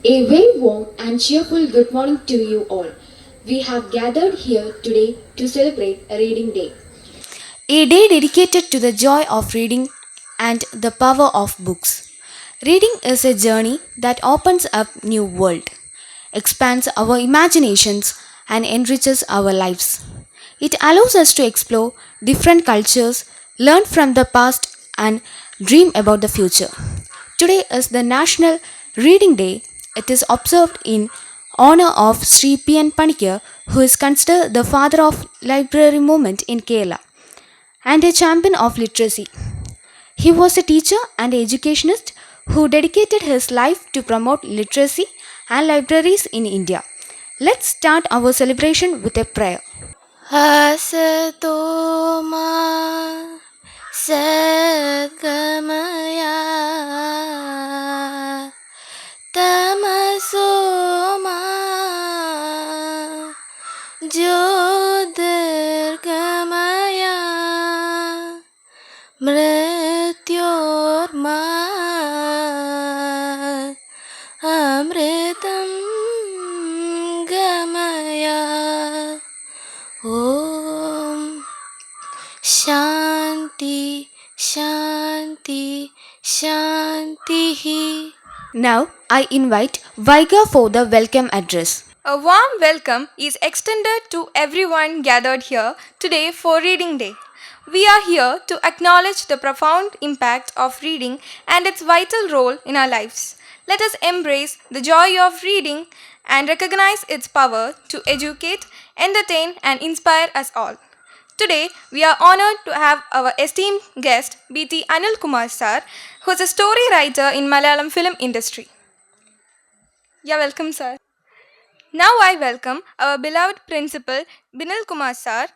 A very warm and cheerful good morning to you all. We have gathered here today to celebrate Reading Day. A day dedicated to the joy of reading and the power of books. Reading is a journey that opens up new world, expands our imaginations and enriches our lives. It allows us to explore different cultures, learn from the past and dream about the future. Today is the National Reading Day. It is observed in honor of Sri P.N. Panikar, who is considered the father of library movement in Kerala and a champion of literacy. He was a teacher and educationist who dedicated his life to promote literacy and libraries in India. Let's start our celebration with a prayer. असतो मा सद्गमया तमसो मा ज्योतिर्गमया मृत्योर्मा अमृतं गमया ॐ शान्ति शान्ति शान्तिः. Now I invite Vaiga for the welcome address. A warm welcome is extended to everyone gathered here today for Reading Day. We are here to acknowledge the profound impact of reading and its vital role in our lives. Let us embrace the joy of reading and recognize its power to educate, entertain, and inspire us all. Today, we are honored to have our esteemed guest, B.T. Anil Kumar Sir, who is a story writer in Malayalam film industry. Yeah, welcome, sir. Now I welcome our beloved principal Binal Kumar Sir.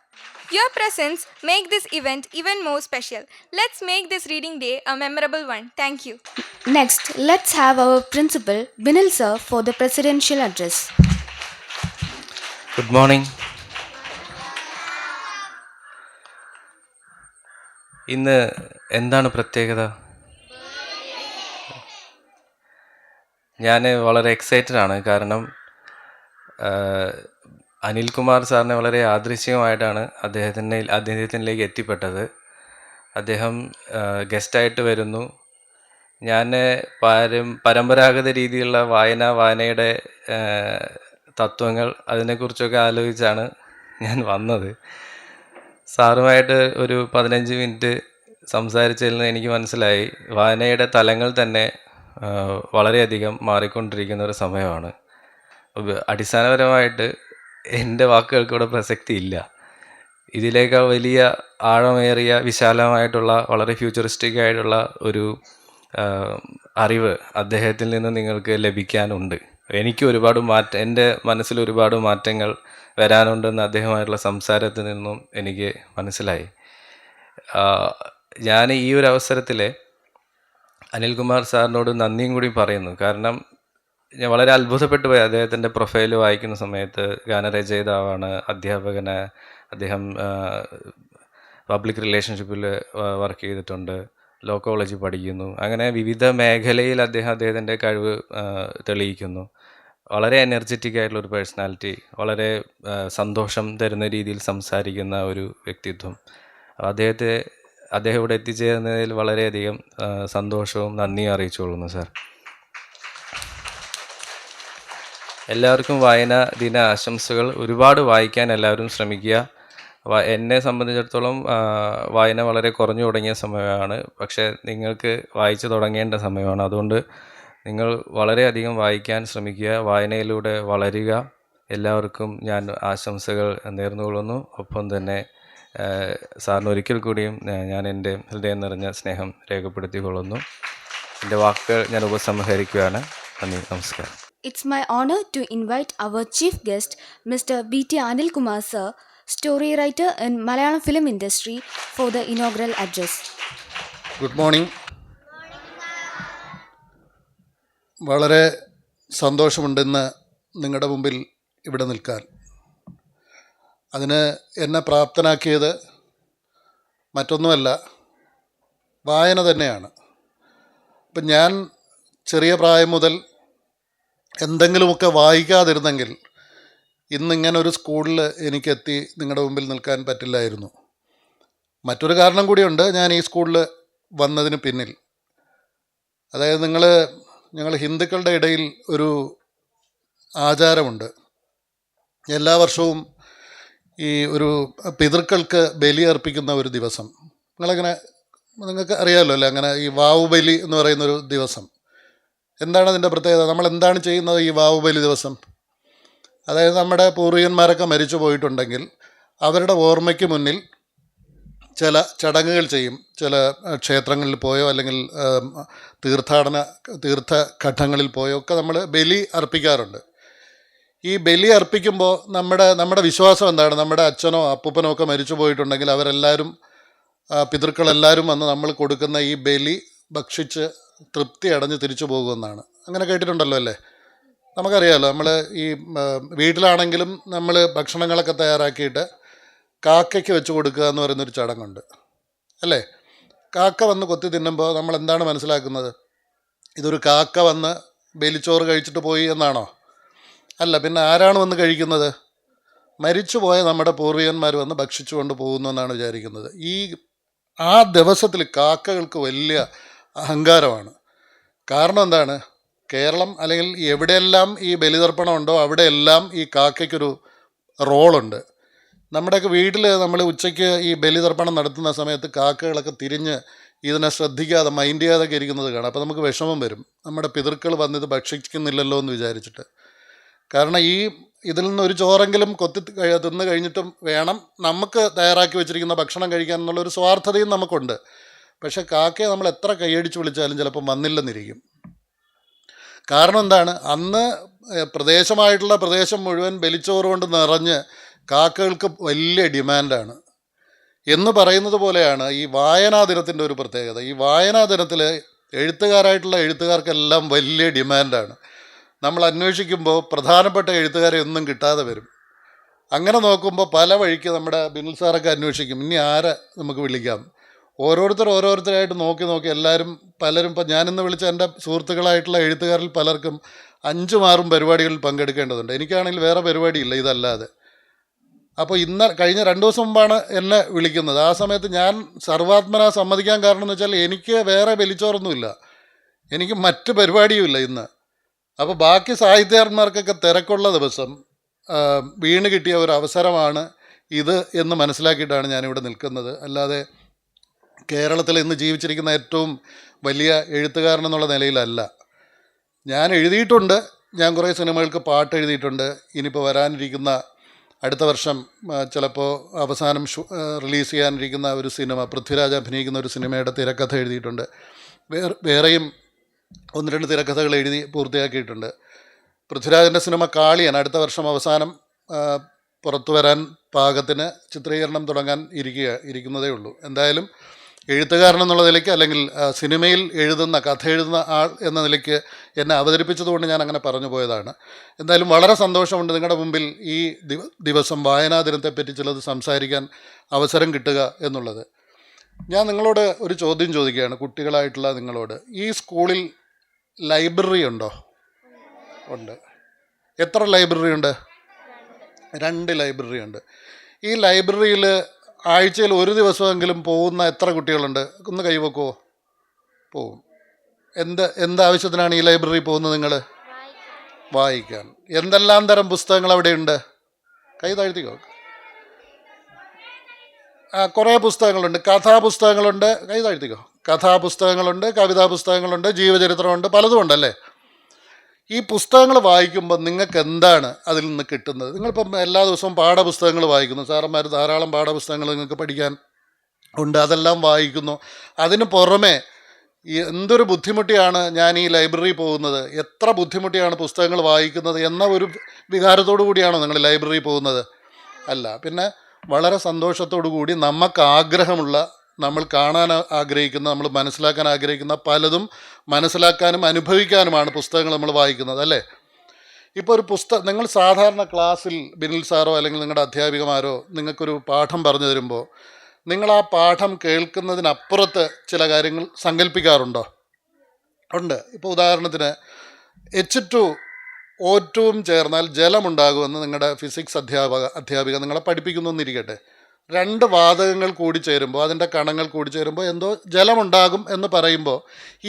Your presence make this event even more special. Let's make this reading day a memorable one. Thank you. Next, let's have our principal Binil sir for the presidential address. Good morning. ഇന്ന് എന്താണ് പ്രത്യേകത? ഞാൻ വളരെ excited ആണ്. കാരണം അനിൽകുമാർ സാറിനെ വളരെ യാദൃശ്ചികമായിട്ടാണ് അദ്ദേഹത്തിലേക്ക് എത്തിപ്പെട്ടത്. അദ്ദേഹം ഗസ്റ്റായിട്ട് വരുന്നു. ഞാൻ പരമ്പരാഗത രീതിയിലുള്ള വായനയുടെ തത്വങ്ങൾ അതിനെക്കുറിച്ചൊക്കെ ആലോചിച്ചാണ് ഞാൻ വന്നത്. സാറുമായിട്ട് ഒരു 15 മിനിറ്റ് സംസാരിച്ചതിൽ നിന്ന് എനിക്ക് മനസ്സിലായി വായനയുടെ തലങ്ങൾ തന്നെ വളരെയധികം മാറിക്കൊണ്ടിരിക്കുന്ന ഒരു സമയമാണ്. അടിസ്ഥാനപരമായിട്ട് എൻ്റെ വാക്കുകൾക്കിവിടെ പ്രസക്തിയില്ല. ഇതിലേക്കാൾ വലിയ ആഴമേറിയ വിശാലമായിട്ടുള്ള വളരെ ഫ്യൂച്ചറിസ്റ്റിക് ആയിട്ടുള്ള ഒരു അറിവ് അദ്ദേഹത്തിൽ നിന്ന് നിങ്ങൾക്ക് ലഭിക്കാനുണ്ട്. എനിക്ക് ഒരുപാട് എൻ്റെ മനസ്സിൽ ഒരുപാട് മാറ്റങ്ങൾ വരാനുണ്ടെന്ന് അദ്ദേഹമായിട്ടുള്ള സംസാരത്തിൽ നിന്നും എനിക്ക് മനസ്സിലായി. ഞാൻ ഈ ഒരു അവസരത്തിൽ അനിൽകുമാർ സാറിനോട് നന്ദിയും കൂടി പറയുന്നു. കാരണം ഞാൻ വളരെ അത്ഭുതപ്പെട്ടു പോയി അദ്ദേഹത്തിൻ്റെ പ്രൊഫൈൽ വായിക്കുന്ന സമയത്ത്. ഗാനരചയിതാവാണ്, അധ്യാപകന്, അദ്ദേഹം പബ്ലിക് റിലേഷൻഷിപ്പിൽ വർക്ക് ചെയ്തിട്ടുണ്ട്, ലോ കോളേജിൽ പഠിക്കുന്നു. അങ്ങനെ വിവിധ മേഖലയിൽ അദ്ദേഹത്തിൻ്റെ കഴിവ് തെളിയിക്കുന്നു. വളരെ എനർജറ്റിക് ആയിട്ടുള്ളൊരു പേഴ്സണാലിറ്റി, വളരെ സന്തോഷം തരുന്ന രീതിയിൽ സംസാരിക്കുന്ന ഒരു വ്യക്തിത്വം. അദ്ദേഹം ഇവിടെ എത്തിച്ചേരുന്നതിൽ വളരെയധികം സന്തോഷവും നന്ദിയും അറിയിച്ചുകൊള്ളുന്നു സാർ. എല്ലാവർക്കും വായനാ ദിന ആശംസകൾ. ഒരുപാട് വായിക്കാൻ എല്ലാവരും ശ്രമിക്കുക. എന്നെ സംബന്ധിച്ചിടത്തോളം വായന വളരെ കുറഞ്ഞു തുടങ്ങിയ സമയമാണ്. പക്ഷേ നിങ്ങൾക്ക് വായിച്ചു തുടങ്ങേണ്ട സമയമാണ്. അതുകൊണ്ട് നിങ്ങൾ വളരെയധികം വായിക്കാൻ ശ്രമിക്കുക, വായനയിലൂടെ വളരുക. എല്ലാവർക്കും ഞാൻ ആശംസകൾ നേർന്നുകൊള്ളുന്നു. ഒപ്പം തന്നെ സാറിന് ഒരിക്കൽ കൂടിയും ഞാൻ എൻ്റെ ഹൃദയം നിറഞ്ഞ സ്നേഹം രേഖപ്പെടുത്തിക്കൊള്ളുന്നു. എൻ്റെ വാക്കുകൾ ഞാൻ ഉപസംഹരിക്കുകയാണ്. നന്ദി, നമസ്കാരം. It's my honor to invite our chief guest, Mr. B.T. Anil Kumar sir, story writer in Malayalam film industry, for the inaugural address. Good morning. വളരെ സന്തോഷമുണ്ടെന്ന് നിങ്ങളുടെ മുമ്പിൽ ഇവിടെ നിൽക്കാൻ. അതിന് എന്നെ പ്രാപ്തനാക്കിയത് മറ്റൊന്നുമല്ല, വായന തന്നെയാണ്. അപ്പം ഞാൻ ചെറിയ പ്രായം മുതൽ എന്തെങ്കിലുമൊക്കെ വായിക്കാതിരുന്നെങ്കിൽ ഇന്നിങ്ങനെ ഒരു സ്കൂളിൽ എനിക്കെത്തി നിങ്ങളുടെ മുമ്പിൽ നിൽക്കാൻ പറ്റില്ലായിരുന്നു. മറ്റൊരു കാരണം കൂടിയുണ്ട് ഞാൻ ഈ സ്കൂളിൽ വന്നതിന് പിന്നിൽ. അതായത് ഞങ്ങൾ ഹിന്ദുക്കളുടെ ഇടയിൽ ഒരു ആചാരമുണ്ട്. എല്ലാ വർഷവും ഈ ഒരു പിതൃക്കൾക്ക് ബലി അർപ്പിക്കുന്ന ഒരു ദിവസം, നിങ്ങൾക്ക് അറിയാമല്ലോ അല്ലേ, അങ്ങനെ ഈ വാവുബലി എന്ന് പറയുന്നൊരു ദിവസം. എന്താണ് അതിൻ്റെ പ്രത്യേകത? നമ്മൾ എന്താണ് ചെയ്യുന്നത് ഈ വാവുബലി ദിവസം? അതായത് നമ്മുടെ പൂർവികന്മാരൊക്കെ മരിച്ചു പോയിട്ടുണ്ടെങ്കിൽ അവരുടെ ഓർമ്മയ്ക്ക് മുന്നിൽ ചില ചടങ്ങുകൾ ചെയ്യും. ചില ക്ഷേത്രങ്ങളിൽ പോയോ അല്ലെങ്കിൽ തീർത്ഥഘട്ടങ്ങളിൽ പോയോ ഒക്കെ നമ്മൾ ബലി അർപ്പിക്കാറുണ്ട്. ഈ ബലി അർപ്പിക്കുമ്പോൾ നമ്മുടെ വിശ്വാസം എന്താണ്? നമ്മുടെ അച്ഛനോ അപ്പൂപ്പനോ ഒക്കെ മരിച്ചു പോയിട്ടുണ്ടെങ്കിൽ അവരെല്ലാവരും, പിതൃക്കളെല്ലാവരും വന്ന് നമ്മൾ കൊടുക്കുന്ന ഈ ബലി ഭക്ഷിച്ച് തൃപ്തി അടഞ്ഞ് തിരിച്ചു പോകുമെന്നാണ്. അങ്ങനെ കേട്ടിട്ടുണ്ടല്ലോ അല്ലേ? നമുക്കറിയാമല്ലോ, നമ്മൾ ഈ വീട്ടിലാണെങ്കിലും നമ്മൾ ഭക്ഷണങ്ങളൊക്കെ തയ്യാറാക്കിയിട്ട് കാക്കയ്ക്ക് വെച്ച് കൊടുക്കുക എന്ന് പറയുന്നൊരു ചടങ്ങുണ്ട് അല്ലേ? കാക്ക വന്ന് കൊത്തി തിന്നുമ്പോൾ നമ്മൾ എന്താണ് മനസ്സിലാക്കുന്നത്? ഇതൊരു കാക്ക വന്ന് ബലിച്ചോറ് കഴിച്ചിട്ട് പോയി എന്നാണോ? അല്ല, പിന്നെ ആരാണ് വന്ന് കഴിക്കുന്നത്? മരിച്ചുപോയ നമ്മുടെ പൂർവികന്മാർ വന്ന് ഭക്ഷിച്ചു കൊണ്ട് പോകുന്നു എന്നാണ് വിചാരിക്കുന്നത്. ആ ദിവസത്തിൽ കാക്കകൾക്ക് വലിയ അഹങ്കാരമാണ്. കാരണം എന്താണ്? കേരളം അല്ലെങ്കിൽ എവിടെയെല്ലാം ഈ ബലിതർപ്പണം ഉണ്ടോ അവിടെയെല്ലാം ഈ കാക്കയ്ക്കൊരു റോളുണ്ട്. നമ്മുടെയൊക്കെ വീട്ടിൽ നമ്മൾ ഉച്ചയ്ക്ക് ഈ ബലിതർപ്പണം നടത്തുന്ന സമയത്ത് കാക്കകളൊക്കെ തിരിഞ്ഞ് ഇതിനെ ശ്രദ്ധിക്കാതെ മൈൻഡ് ചെയ്യാതൊക്കെ ഇരിക്കുന്നത് കാണാം. അപ്പോൾ നമുക്ക് വിഷമം വരും, നമ്മുടെ പിതൃക്കൾ വന്നിത് ഭക്ഷിക്കുന്നില്ലല്ലോ എന്ന് വിചാരിച്ചിട്ട്. കാരണം ഇതിൽ നിന്ന് ഒരു ചോറെങ്കിലും തിന്ന് കഴിഞ്ഞിട്ടും വേണം നമുക്ക് തയ്യാറാക്കി വെച്ചിരിക്കുന്ന ഭക്ഷണം കഴിക്കാൻ എന്നുള്ളൊരു സ്വാർത്ഥതയും നമുക്കുണ്ട്. പക്ഷേ കാക്കയെ നമ്മൾ എത്ര കൈയടിച്ച് വിളിച്ചാലും ചിലപ്പം വന്നില്ലെന്നിരിക്കും. കാരണം എന്താണ്? അന്ന് പ്രദേശം മുഴുവൻ ബലിച്ചോറ് കൊണ്ട് നിറഞ്ഞ് കാക്കകൾക്ക് വലിയ ഡിമാൻഡാണ്. എന്ന് പറയുന്നത് പോലെയാണ് ഈ വായനാ ദിനത്തിൻ്റെ ഒരു പ്രത്യേകത. ഈ വായനാ ദിനത്തിൽ എഴുത്തുകാർക്കെല്ലാം വലിയ ഡിമാൻഡാണ്. നമ്മൾ അന്വേഷിക്കുമ്പോൾ പ്രധാനപ്പെട്ട എഴുത്തുകാരെ ഒന്നും കിട്ടാതെ വരും. അങ്ങനെ നോക്കുമ്പോൾ പല വഴിക്ക് നമ്മുടെ ബിനിൽ സാറൊക്കെ അന്വേഷിക്കും, ഇനി ആരെ നമുക്ക് വിളിക്കാം. ഓരോരുത്തരായിട്ട് നോക്കി പലരും ഇപ്പം ഞാനിന്ന് വിളിച്ച എൻ്റെ സുഹൃത്തുക്കളായിട്ടുള്ള എഴുത്തുകാരിൽ പലർക്കും 5-6 പരിപാടികളിൽ പങ്കെടുക്കേണ്ടതുണ്ട്. എനിക്കാണെങ്കിൽ വേറെ പരിപാടിയില്ല ഇതല്ലാതെ. അപ്പോൾ കഴിഞ്ഞ 2 ദിവസം മുമ്പാണ് എന്നെ വിളിക്കുന്നത്. ആ സമയത്ത് ഞാൻ സർവാത്മന സമ്മതിക്കാൻ കാരണം എന്ന് വെച്ചാൽ എനിക്ക് വേറെ ബലിച്ചോറൊന്നുമില്ല, എനിക്ക് മറ്റ് പരിപാടിയുമില്ല ഇന്ന്. അപ്പോൾ ബാക്കി സാഹിത്യകാരന്മാർക്കൊക്കെ തിരക്കുള്ള ദിവസം വീണ് കിട്ടിയ ഒരു അവസരമാണ് ഇത് എന്ന് മനസ്സിലാക്കിയിട്ടാണ് ഞാനിവിടെ നിൽക്കുന്നത്. അല്ലാതെ കേരളത്തിൽ ഇന്ന് ജീവിച്ചിരിക്കുന്ന ഏറ്റവും വലിയ എഴുത്തുകാരൻ എന്നുള്ള നിലയിലല്ല. ഞാൻ എഴുതിയിട്ടുണ്ട്, ഞാൻ കുറേ സിനിമകൾക്ക് പാട്ട് എഴുതിയിട്ടുണ്ട്. ഇനിയിപ്പോൾ വരാനിരിക്കുന്ന അടുത്ത വർഷം ചിലപ്പോൾ അവസാനം റിലീസ് ചെയ്യാനിരിക്കുന്ന ഒരു സിനിമ, പൃഥ്വിരാജ് അഭിനയിക്കുന്ന ഒരു സിനിമയുടെ തിരക്കഥ എഴുതിയിട്ടുണ്ട്. വേറെയും 1-2 തിരക്കഥകൾ എഴുതി പൂർത്തിയാക്കിയിട്ടുണ്ട്. പൃഥ്വിരാജിൻ്റെ സിനിമ കാളിയൻ അടുത്ത വർഷം അവസാനം പുറത്തു വരാൻ പാകത്തിന് ചിത്രീകരണം തുടങ്ങാൻ ഇരിക്കുന്നതേ ഉള്ളൂ. എന്തായാലും എഴുത്തുകാരൻ എന്നുള്ള നിലയ്ക്ക് അല്ലെങ്കിൽ സിനിമയിൽ കഥ എഴുതുന്ന ആൾ എന്ന നിലയ്ക്ക് എന്നെ അവതരിപ്പിച്ചതുകൊണ്ട് ഞാൻ അങ്ങനെ പറഞ്ഞു പോയതാണ്. എന്തായാലും വളരെ സന്തോഷമുണ്ട് നിങ്ങളുടെ മുമ്പിൽ ഈ ദിവസം വായനാ ദിനത്തെപ്പറ്റി ചിലത് സംസാരിക്കാൻ അവസരം കിട്ടുക എന്നുള്ളത്. ഞാൻ നിങ്ങളോട് ഒരു ചോദ്യം ചോദിക്കുകയാണ്, കുട്ടികളായിട്ടുള്ള നിങ്ങളോട്. ഈ സ്കൂളിൽ ലൈബ്രറി ഉണ്ടോ? ഉണ്ട്. എത്ര ലൈബ്രറി ഉണ്ട്? 2 ലൈബ്രറി ഉണ്ട്. ഈ ലൈബ്രറിയിൽ ആഴ്ചയിൽ ഒരു ദിവസമെങ്കിലും പോകുന്ന എത്ര കുട്ടികളുണ്ട്? ഒന്ന് കൈവെക്കുമോ? പോവും. എന്താവശ്യത്തിനാണ് ഈ ലൈബ്രറി പോകുന്നത് നിങ്ങൾ? വായിക്കാൻ. എന്തെല്ലാം തരം പുസ്തകങ്ങൾ അവിടെയുണ്ട്? കൈ താഴ്ത്തിക്കോ. കുറേ പുസ്തകങ്ങളുണ്ട്. കഥാപുസ്തകങ്ങളുണ്ട്. കൈ താഴ്ത്തിക്കോ. കഥാപുസ്തകങ്ങളുണ്ട്, കവിതാ പുസ്തകങ്ങളുണ്ട്, ജീവചരിത്രമുണ്ട്, പലതും ഉണ്ടല്ലേ? ഈ പുസ്തകങ്ങൾ വായിക്കുമ്പോൾ നിങ്ങൾക്ക് എന്താണ് അതിൽ നിന്ന് കിട്ടുന്നത്? നിങ്ങളിപ്പം എല്ലാ ദിവസവും പാഠപുസ്തകങ്ങൾ വായിക്കുന്നു, സാറന്മാർ ധാരാളം പാഠപുസ്തകങ്ങൾ നിങ്ങൾക്ക് പഠിക്കാൻ ഉണ്ട്, അതെല്ലാം വായിക്കുന്നു. അതിന് പുറമെ എന്തൊരു ബുദ്ധിമുട്ടിയാണ് ഞാൻ ഈ ലൈബ്രറി പോകുന്നത്, എത്ര ബുദ്ധിമുട്ടിയാണ് പുസ്തകങ്ങൾ വായിക്കുന്നത് എന്ന ഒരു വികാരത്തോടു കൂടിയാണോ നിങ്ങൾ ലൈബ്രറി പോകുന്നത്? അല്ല. പിന്നെ വളരെ സന്തോഷത്തോടു കൂടി നമുക്ക് ആഗ്രഹമുള്ള, നമ്മൾ കാണാൻ ആഗ്രഹിക്കുന്ന, നമ്മൾ മനസ്സിലാക്കാൻ ആഗ്രഹിക്കുന്ന പലതും മനസ്സിലാക്കാനും അനുഭവിക്കാനുമാണ് പുസ്തകങ്ങൾ നമ്മൾ വായിക്കുന്നത് അല്ലേ? ഇപ്പോൾ ഒരു നിങ്ങൾ സാധാരണ ക്ലാസ്സിൽ ബിനിൽ സാറോ അല്ലെങ്കിൽ നിങ്ങളുടെ അധ്യാപികമാരോ നിങ്ങൾക്കൊരു പാഠം പറഞ്ഞു തരുമ്പോൾ നിങ്ങൾ ആ പാഠം കേൾക്കുന്നതിനപ്പുറത്ത് ചില കാര്യങ്ങൾ സങ്കല്പിക്കാറുണ്ടോ? ഉണ്ട്. ഇപ്പോൾ ഉദാഹരണത്തിന് H2 ഓറ്റവും ചേർന്നാൽ ജലമുണ്ടാകുമെന്ന് നിങ്ങളുടെ ഫിസിക്സ് അധ്യാപിക നിങ്ങളെ പഠിപ്പിക്കുന്നു എന്നിരിക്കട്ടെ. 2 വാതകങ്ങൾ കൂടിച്ചേരുമ്പോൾ, അതിൻ്റെ കണങ്ങൾ കൂടിച്ചേരുമ്പോൾ എന്തോ ജലമുണ്ടാകും എന്ന് പറയുമ്പോൾ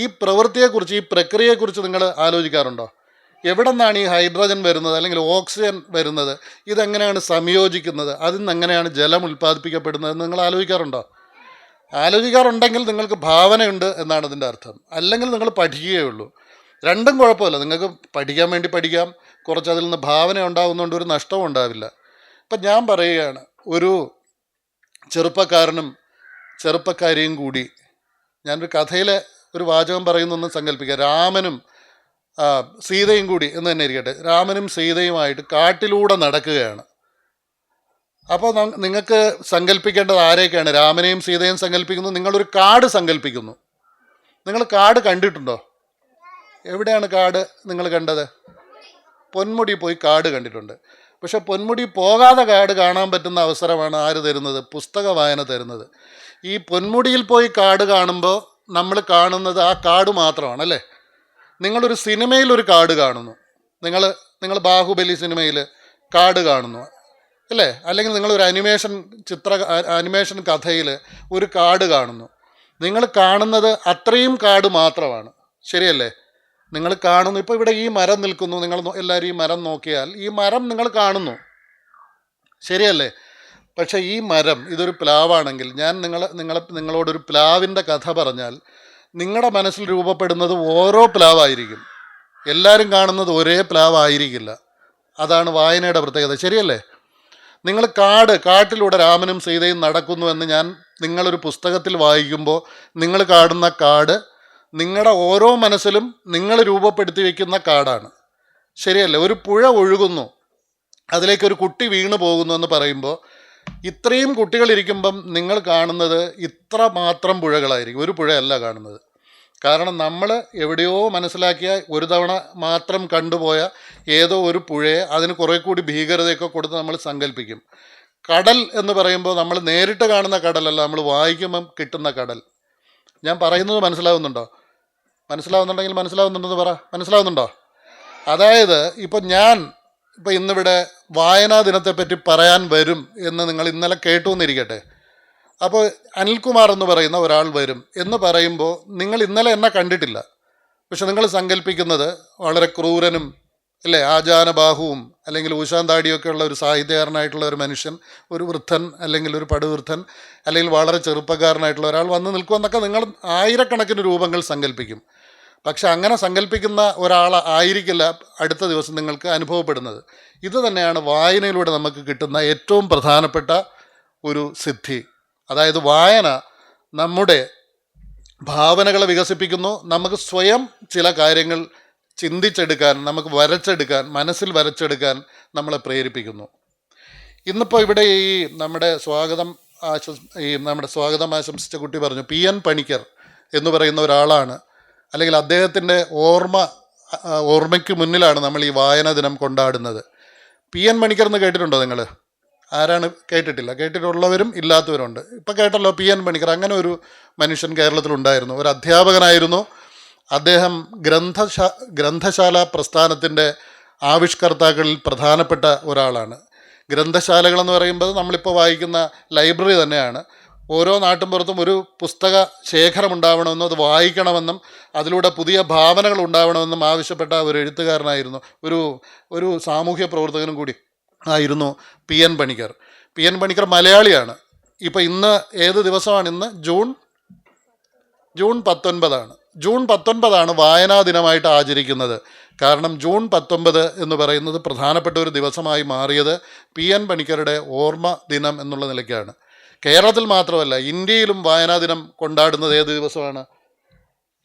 ഈ പ്രവൃത്തിയെക്കുറിച്ച്, ഈ പ്രക്രിയയെക്കുറിച്ച് നിങ്ങൾ ആലോചിക്കാറുണ്ടോ? എവിടെ നിന്നാണ് ഈ ഹൈഡ്രജൻ വരുന്നത്, അല്ലെങ്കിൽ ഓക്സിജൻ വരുന്നത്, ഇതെങ്ങനെയാണ് സംയോജിക്കുന്നത്, അതിൽ നിന്ന് എങ്ങനെയാണ് ജലം ഉൽപ്പാദിപ്പിക്കപ്പെടുന്നതെന്ന് നിങ്ങൾ ആലോചിക്കാറുണ്ടോ? ആലോചിക്കാറുണ്ടെങ്കിൽ നിങ്ങൾക്ക് ഭാവനയുണ്ട് എന്നാണ് ഇതിൻ്റെ അർത്ഥം. അല്ലെങ്കിൽ നിങ്ങൾ പഠിക്കുകയുള്ളൂ. രണ്ടും കുഴപ്പമില്ല. നിങ്ങൾക്ക് പഠിക്കാൻ വേണ്ടി പഠിക്കാം, കുറച്ച് അതിൽ നിന്ന് ഭാവന ഉണ്ടാകുന്നതുകൊണ്ട് ഒരു നഷ്ടവും ഉണ്ടാവില്ല. ഇപ്പം ഞാൻ പറയുകയാണ്, ഒരു ചെറുപ്പക്കാരനും ചെറുപ്പക്കാരിയും കൂടി, ഞാനൊരു കഥയിലെ ഒരു വാചകം പറയുന്നൊന്നും സങ്കല്പിക്കുക, രാമനും സീതയും കൂടി എന്ന് തന്നെ ഇരിക്കട്ടെ, രാമനും സീതയുമായിട്ട് കാട്ടിലൂടെ നടക്കുകയാണ്. അപ്പോൾ നിങ്ങൾക്ക് സങ്കല്പിക്കേണ്ടത് ആരെയൊക്കെയാണ്? രാമനെയും സീതയും സങ്കല്പിക്കുന്നു, നിങ്ങളൊരു കാട് സങ്കല്പിക്കുന്നു. നിങ്ങൾ കാട് കണ്ടിട്ടുണ്ടോ? എവിടെയാണ് കാട് നിങ്ങൾ കണ്ടത്? പൊന്മുടി പോയി കാട് കണ്ടിട്ടുണ്ട്. പക്ഷെ പൊന്മുടി പോകാതെ കാട് കാണാൻ പറ്റുന്ന അവസരമാണ് ആര് തരുന്നത്? പുസ്തക വായന തരുന്നത്. ഈ പൊന്മുടിയിൽ പോയി കാട് കാണുമ്പോൾ നമ്മൾ കാണുന്നത് ആ കാട് മാത്രമാണ്, അല്ലേ? നിങ്ങളൊരു സിനിമയിൽ ഒരു കാട് കാണുന്നു, നിങ്ങൾ ബാഹുബലി സിനിമയിൽ കാട് കാണുന്നു, അല്ലേ? അല്ലെങ്കിൽ നിങ്ങളൊരു അനിമേഷൻ കഥയിൽ ഒരു കാട് കാണുന്നു. നിങ്ങൾ കാണുന്നത് അത്രയും കാട് മാത്രമാണ്, ശരിയല്ലേ? നിങ്ങൾ കാണുന്നു. ഇപ്പോൾ ഇവിടെ ഈ മരം നിൽക്കുന്നു, നിങ്ങൾ എല്ലാവരും ഈ മരം നോക്കിയാൽ ഈ മരം നിങ്ങൾ കാണുന്നു, ശരിയല്ലേ? പക്ഷേ ഈ മരം ഇതൊരു പ്ലാവാണെങ്കിൽ, ഞാൻ നിങ്ങളോടൊരു പ്ലാവിൻ്റെ കഥ പറഞ്ഞാൽ നിങ്ങളുടെ മനസ്സിൽ രൂപപ്പെടുന്നത് ഓരോ പ്ലാവായിരിക്കും. എല്ലാവരും കാണുന്നത് ഒരേ പ്ലാവായിരിക്കില്ല. അതാണ് വായനയുടെ പ്രത്യേകത, ശരിയല്ലേ? നിങ്ങൾ കാട്ടിലൂടെ രാമനും സീതയും നടക്കുന്നുവെന്ന് നിങ്ങളൊരു പുസ്തകത്തിൽ വായിക്കുമ്പോൾ നിങ്ങൾ കാണുന്ന കാട് നിങ്ങളുടെ ഓരോ മനസ്സിലും നിങ്ങൾ രൂപപ്പെടുത്തി വയ്ക്കുന്ന കാടാണ്, ശരിയല്ലേ? ഒരു പുഴ ഒഴുകുന്നു, അതിലേക്കൊരു കുട്ടി വീണു പോകുന്നു എന്ന് പറയുമ്പോൾ ഇത്രയും കുട്ടികളിരിക്കുമ്പം നിങ്ങൾ കാണുന്നത് ഇത്ര മാത്രം പുഴകളായിരിക്കും, ഒരു പുഴയല്ല കാണുന്നത്. കാരണം നമ്മൾ എവിടെയോ മനസ്സിലാക്കിയ ഒരു തവണ മാത്രം കണ്ടുപോയ ഏതോ ഒരു പുഴയെ അതിന് കുറേ കൂടി ഭീകരതയൊക്കെ കൊടുത്ത് നമ്മൾ സങ്കല്പിക്കും. കടൽ എന്ന് പറയുമ്പോൾ നമ്മൾ നേരിട്ട് കാണുന്ന കടലല്ല, നമ്മൾ വായിക്കുമ്പം കിട്ടുന്ന കടൽ. ഞാൻ പറയുന്നത് മനസ്സിലാവുന്നുണ്ടെങ്കിൽ മനസ്സിലാവുന്നുണ്ടെന്ന് പറ. മനസ്സിലാവുന്നുണ്ടോ? അതായത് ഇപ്പം ഇന്നിവിടെ വായനാ ദിനത്തെപ്പറ്റി പറയാൻ വരും എന്ന് നിങ്ങൾ ഇന്നലെ കേട്ടു എന്നിരിക്കട്ടെ. അപ്പോൾ അനിൽകുമാർ എന്ന് പറയുന്ന ഒരാൾ വരും എന്ന് പറയുമ്പോൾ നിങ്ങൾ ഇന്നലെ എന്നെ കണ്ടിട്ടില്ല, പക്ഷെ നിങ്ങൾ സങ്കല്പിക്കുന്നത് വളരെ ക്രൂരനും, അല്ലേ, ആജാനബാഹുവും അല്ലെങ്കിൽ ഊശാന്താടിയൊക്കെ ഉള്ള ഒരു സാഹിത്യകാരനായിട്ടുള്ള ഒരു മനുഷ്യൻ, ഒരു വൃദ്ധൻ അല്ലെങ്കിൽ ഒരു പടുവൃദ്ധൻ, അല്ലെങ്കിൽ വളരെ ചെറുപ്പക്കാരനായിട്ടുള്ള ഒരാൾ വന്ന് നിൽക്കുമെന്നൊക്കെ നിങ്ങൾ ആയിരക്കണക്കിന് രൂപങ്ങൾ സങ്കല്പിക്കും. പക്ഷെ അങ്ങനെ സങ്കല്പിക്കുന്ന ഒരാൾ ആയിരിക്കില്ല അടുത്ത ദിവസം നിങ്ങൾക്ക് അനുഭവപ്പെടുന്നത്. ഇത് തന്നെയാണ് വായനയിലൂടെ നമുക്ക് കിട്ടുന്ന ഏറ്റവും പ്രധാനപ്പെട്ട ഒരു സിദ്ധി. അതായത് വായന നമ്മുടെ ഭാവനകളെ വികസിപ്പിക്കുന്നു, നമുക്ക് സ്വയം ചില കാര്യങ്ങൾ ചിന്തിച്ചെടുക്കാൻ, നമുക്ക് മനസ്സിൽ വരച്ചെടുക്കാൻ നമ്മളെ പ്രേരിപ്പിക്കുന്നു. ഇന്നിപ്പോൾ ഇവിടെ നമ്മുടെ സ്വാഗതം ആശംസിച്ച കുട്ടി പറഞ്ഞു, PN പണിക്കർ എന്ന് പറയുന്ന ഒരാളാണ്, അല്ലെങ്കിൽ അദ്ദേഹത്തിൻ്റെ ഓർമ്മയ്ക്ക് മുന്നിലാണ് നമ്മൾ ഈ വായനാ ദിനം കൊണ്ടാടുന്നത്. PN പണിക്കർ എന്ന് കേട്ടിട്ടുണ്ടോ നിങ്ങൾ? ആരാണ് കേട്ടിട്ടില്ല? കേട്ടിട്ടുള്ളവരും ഇല്ലാത്തവരുണ്ട്. ഇപ്പം കേട്ടല്ലോ PN പണിക്കർ. അങ്ങനെ ഒരു മനുഷ്യൻ കേരളത്തിലുണ്ടായിരുന്നു, ഒരു അധ്യാപകനായിരുന്നു. അദ്ദേഹം ഗ്രന്ഥശാല പ്രസ്ഥാനത്തിൻ്റെ ആവിഷ്കർത്താക്കളിൽ പ്രധാനപ്പെട്ട ഒരാളാണ്. ഗ്രന്ഥശാലകളെന്ന് പറയുമ്പോൾ നമ്മളിപ്പോൾ വായിക്കുന്ന ലൈബ്രറി തന്നെയാണ്. ഓരോ നാട്ടിൻപുറത്തും ഒരു പുസ്തക ശേഖരം ഉണ്ടാവണമെന്നും അത് വായിക്കണമെന്നും അതിലൂടെ പുതിയ ഭാവനകൾ ഉണ്ടാവണമെന്നും ആവശ്യപ്പെട്ട ഒരു എഴുത്തുകാരനായിരുന്നു, ഒരു സാമൂഹ്യ പ്രവർത്തകനും കൂടി ആയിരുന്നു PN പണിക്കർ. PN പണിക്കർ മലയാളിയാണ്. ഇപ്പം ഇന്ന് ഏത് ദിവസമാണ്? ഇന്ന് ജൂൺ 19 ജൂൺ 19 വായനാ ദിനമായിട്ട് ആചരിക്കുന്നത്. കാരണം ജൂൺ 19 എന്ന് പറയുന്നത് പ്രധാനപ്പെട്ട ഒരു ദിവസമായി മാറിയത് PN പണിക്കരുടെ ഓർമ്മ ദിനം എന്നുള്ള നിലയ്ക്കാണ്. കേരളത്തിൽ മാത്രമല്ല, ഇന്ത്യയിലും വായനാ ദിനം കൊണ്ടാടുന്നത് ഏത് ദിവസമാണ്?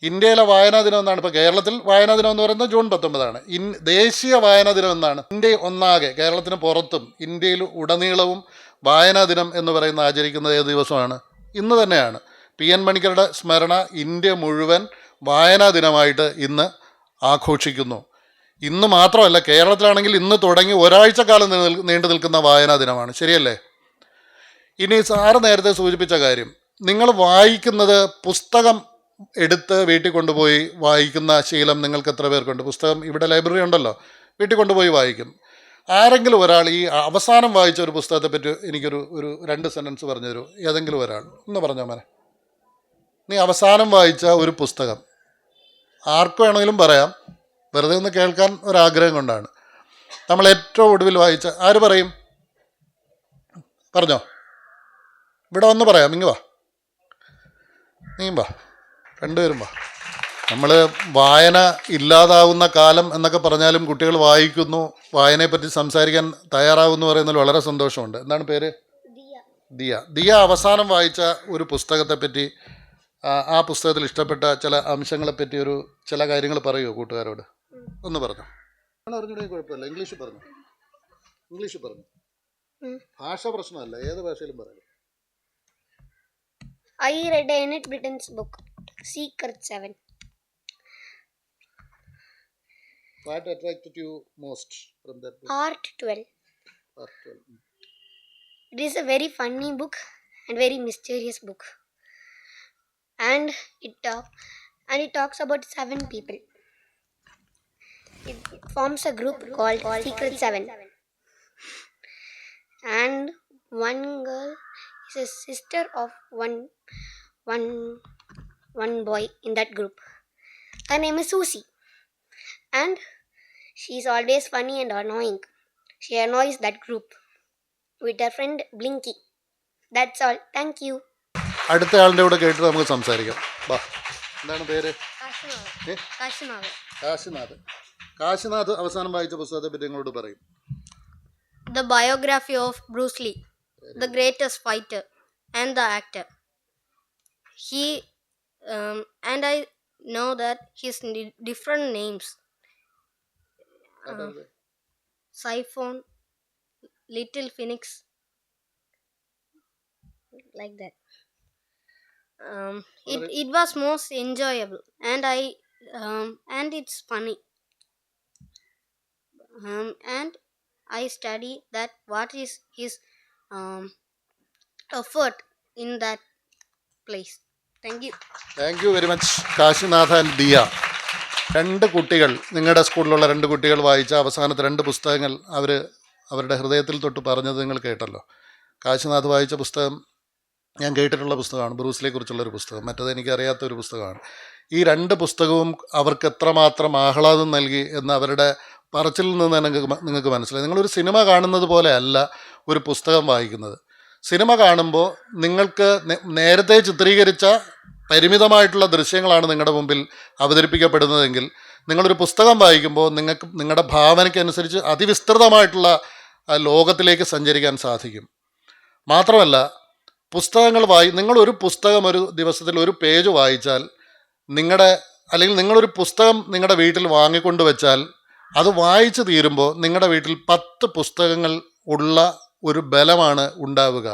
ഇന്ത്യയിലെ വായനാ ദിനം എന്നാണ്. ഇപ്പോൾ കേരളത്തിൽ വായനാ ദിനം എന്ന് പറയുന്നത് ജൂൺ 19. ദേശീയ വായനാ ദിനം എന്നാണ്. ഇന്ത്യ ഒന്നാകെ, കേരളത്തിന് പുറത്തും ഇന്ത്യയിൽ ഉടനീളവും വായനാ ദിനം എന്ന് പറയുന്ന ആചരിക്കുന്നത് ഏത് ദിവസമാണ്? ഇന്ന് തന്നെയാണ്. PN പണിക്കരുടെ സ്മരണ ഇന്ത്യ മുഴുവൻ വായനാ ദിനമായിട്ട് ഇന്ന് ആഘോഷിക്കുന്നു. ഇന്ന് മാത്രമല്ല, കേരളത്തിലാണെങ്കിൽ ഇന്ന് തുടങ്ങി ഒരാഴ്ചക്കാലം നീണ്ടു നിൽക്കുന്ന വായനാ ദിനമാണ്, ശരിയല്ലേ? ഇനി സാറ് നേരത്തെ സൂചിപ്പിച്ച കാര്യം, നിങ്ങൾ വായിക്കുന്നത്, പുസ്തകം എടുത്ത് വീട്ടിൽ കൊണ്ടുപോയി വായിക്കുന്ന ശീലം നിങ്ങൾക്ക് എത്ര പേർക്കുണ്ട്? പുസ്തകം ഇവിടെ ലൈബ്രറി ഉണ്ടല്ലോ, വീട്ടിൽ കൊണ്ടുപോയി വായിക്കും. ആരെങ്കിലും ഒരാൾ ഈ അവസാനം വായിച്ച ഒരു പുസ്തകത്തെ പറ്റി എനിക്കൊരു 2 സെൻറ്റൻസ് പറഞ്ഞു തരൂ. ഏതെങ്കിലും ഒരാൾ ഒന്ന് പറഞ്ഞോ മോനെ. നീ അവസാനം വായിച്ച ഒരു പുസ്തകം ആർക്ക് വേണമെങ്കിലും പറയാം, വെറുതെ ഒന്ന് കേൾക്കാൻ ഒരാഗ്രഹം കൊണ്ടാണ്. നമ്മൾ ഏറ്റവും ഒടുവിൽ വായിച്ച ആര് പറയും? പറഞ്ഞോ, ഇവിടെ വന്ന് പറയാം. ഇങ്ങ് വാ, നീയും വാ, രണ്ടുപേരും വാ. നമ്മൾ വായന ഇല്ലാതാവുന്ന കാലം എന്നൊക്കെ പറഞ്ഞാലും കുട്ടികൾ വായിക്കുന്നു, വായനയെപ്പറ്റി സംസാരിക്കാൻ തയ്യാറാകുമെന്ന് പറയുന്നതിൽ വളരെ സന്തോഷമുണ്ട്. എന്താണ് പേര്? ദിയ. ദിയ അവസാനം വായിച്ച ഒരു പുസ്തകത്തെപ്പറ്റി, ആ പുസ്തകത്തിൽ ഇഷ്ടപ്പെട്ട ചില അംശങ്ങളെപ്പറ്റി ചില കാര്യങ്ങൾ പറയുമോ കൂട്ടുകാരോട്? ഒന്ന് പറഞ്ഞോ. അറിഞ്ഞൂടെ കുഴപ്പമില്ല, ഇംഗ്ലീഷിൽ പറഞ്ഞു. ഭാഷ പ്രശ്നമല്ല, ഏത് ഭാഷയിലും പറയാം. I read Annette Britton's book, Secret 7. What attracted you most from that book? Part 12. Part 12. It is a very funny book and very mysterious book. And it talks about 7 people. It forms a group called Secret 7. And one girl is a sister of one boy in that group. Her name is Susie. And she is always funny and annoying. She annoys that group with her friend Blinky. That's all. Thank you. അടുത്ത ആളിൻ്റെ കൂടെ കേട്ടിട്ട് നമുക്ക് സംസാരിക്കാം. വാ, എന്താണ് പേര്? കാശിനാഥ് അവസാനം വായിച്ച പുസ്തകത്തെ പറ്റി നിങ്ങളോട് പറയും. The biography of Bruce Lee, the greatest fighter and the actor. He and I know that his different names. Siphon, Little Phoenix, like that. It was most enjoyable, and it's funny. And I study that what is his effort in that place. Thank you. Thank you very much Kashinath and Diya. 2 കുട്ടികൾ, നിങ്ങളുടെ സ്കൂളിലുള്ള 2 കുട്ടികൾ വായിച്ച അവസാനത്തെ 2 പുസ്തകങ്ങൾ അവരുടെ ഹൃദയത്തിൽ തൊട്ട് പറഞ്ഞത് നിങ്ങൾ കേട്ടല്ലോ. കാശിനാഥ് വായിച്ച പുസ്തകം ഞാൻ കേട്ടിട്ടുള്ള പുസ്തകമാണ്, ബ്രൂസ്ലിയെക്കുറിച്ചുള്ളൊരു പുസ്തകം. മറ്റത് എനിക്കറിയാത്തൊരു പുസ്തകമാണ്. ഈ 2 പുസ്തകവും അവർക്ക് എത്രമാത്രം ആഹ്ലാദം നൽകി എന്ന് അവരുടെ പറച്ചിലിൽ നിന്ന് നിങ്ങൾക്ക് മനസ്സിലായി. നിങ്ങളൊരു സിനിമ കാണുന്നത് പോലെ അല്ല ഒരു പുസ്തകം വായിക്കുന്നത്. സിനിമ കാണുമ്പോൾ നിങ്ങൾക്ക് നേരത്തെ ചിത്രീകരിച്ച പരിമിതമായിട്ടുള്ള ദൃശ്യങ്ങളാണ് നിങ്ങളുടെ മുമ്പിൽ അവതരിപ്പിക്കപ്പെടുന്നതെങ്കിൽ, നിങ്ങളൊരു പുസ്തകം വായിക്കുമ്പോൾ നിങ്ങൾക്ക് നിങ്ങളുടെ ഭാവനയ്ക്കനുസരിച്ച് അതിവിസ്തൃതമായിട്ടുള്ള ലോകത്തിലേക്ക് സഞ്ചരിക്കാൻ സാധിക്കും. മാത്രമല്ല, നിങ്ങളൊരു പുസ്തകം ഒരു ദിവസത്തിൽ ഒരു പേജ് വായിച്ചാൽ അല്ലെങ്കിൽ നിങ്ങളൊരു പുസ്തകം നിങ്ങളുടെ വീട്ടിൽ വാങ്ങിക്കൊണ്ട് വെച്ചാൽ അത് വായിച്ചു തീരുമ്പോൾ നിങ്ങളുടെ വീട്ടിൽ 10 പുസ്തകങ്ങൾ ഉള്ള ഒരു ബലമാണ് ഉണ്ടാവുക.